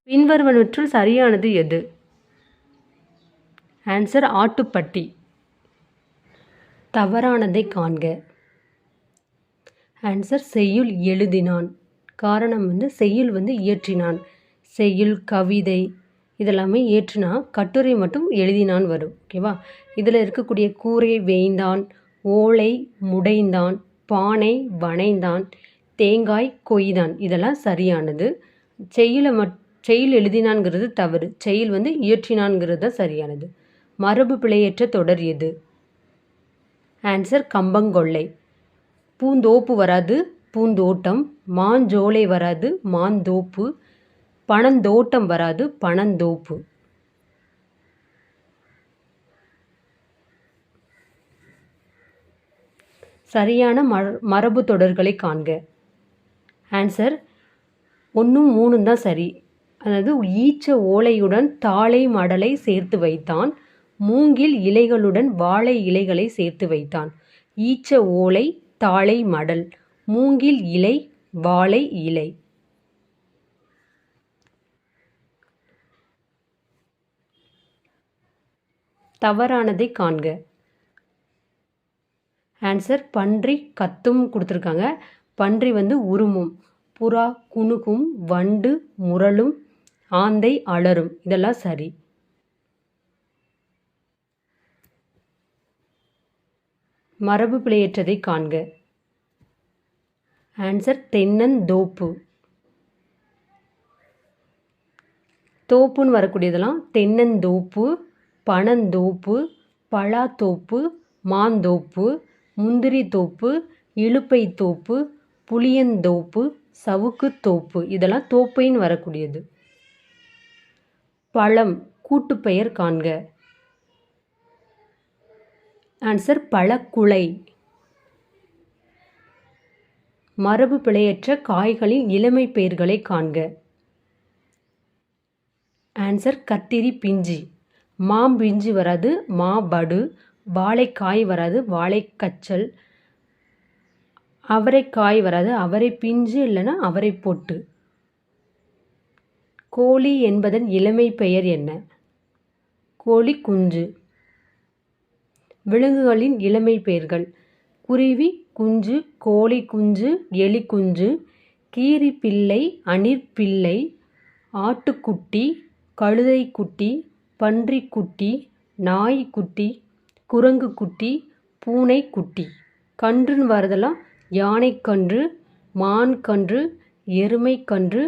பின்வருவனவற்றுள் சரியானது எது? ஆன்சர் ஆட்டுப்பட்டி. தவறானதை காண்க. ஆன்சர் செய்யுள் எழுதினான். காரணம் செய்யுள் இயற்றினான். செய்யுள் கவிதை இதெல்லாமே ஏற்றினா கட்டுரை மட்டும் எழுதினான் வரும். ஓகேவா? இதில் இருக்கக்கூடிய கூரை வேய்ந்தான், ஓலை முடைந்தான், பானை வனைந்தான், தேங்காய் கொய்தான் இதெல்லாம் சரியானது. செய்யுள் எழுதினான்ங்கிறது தவறு. செய்யுள் இயற்றினான்ங்கிறது தான் சரியானது. மரபு பிழையற்ற தொடர் எது? ஆன்சர் கம்பங்கொள்ளை. பூந்தோப்பு வராது, பூந்தோட்டம். மாஞ்சோலை வராது, மாந்தோப்பு. பனந்தோட்டம் வராது, பனந்தோப்பு. சரியான மரபு தொடர்களை காண்க. ஆன்சர் 1 3 தான் சரி. அதாவது ஈச்ச ஓலையுடன் தாழை மடலை சேர்த்து வைத்தான், மூங்கில் இலைகளுடன் வாழை இலைகளை சேர்த்து வைத்தான். ஈச்ச ஓலை, தாழை மடல், மூங்கில் இலை, வாழை இலை. தவறானதை காண்க. ஆன்சர் பன்றி கத்தும் கொடுத்துருக்காங்க. பன்றி உருமும், புறா குணுகும், வண்டு முரளும், ஆந்தை அலறும் இதெல்லாம் சரி. மரபு பிழையற்றதை காண்க. ஆன்சர் தென்னந்தோப்பு. தோப்புன்னு வரக்கூடியதெல்லாம் தென்னந்தோப்பு, பனந்தோப்பு, பலாத்தோப்பு, மாந்தோப்பு, முந்திரி தோப்பு, இலுப்பை தோப்பு, புளியந்தோப்பு, சவுக்கு தோப்பு இதெல்லாம் தோப்பைன்னு வரக்கூடியது. பழம் கூட்டுப்பெயர் காண்க. ஆன்சர் பழக்குலை. மரபு பிழையற்ற காய்களின் இளமை பெயர்களை காண்க. ஆன்சர் கத்திரி பிஞ்சி. மாம்பிஞ்சு வராது, மாபடு. வாழைக்காய் வராது, வாழைக்கச்சல். அவரைக்காய் வராது, அவரை பிஞ்சு இல்லைன்னா அவரை பொட்டு. கோழி என்பதன் இளமை பெயர் என்ன? கோழி குஞ்சு. விலங்குகளின் இளமை பெயர்கள்: குருவி குஞ்சு, கோழி குஞ்சு, எலி குஞ்சு, கீரி பிள்ளை, அணிற்பிள்ளை, ஆட்டுக்குட்டி, கழுதைக்குட்டி, பன்றிக்குட்டி, நாய்க்குட்டி, குரங்குக்குட்டி, பூனைக்குட்டி. கன்றுன்னு வரதெல்லாம் யானைக்கன்று, மான்கன்று, எருமைக்கன்று,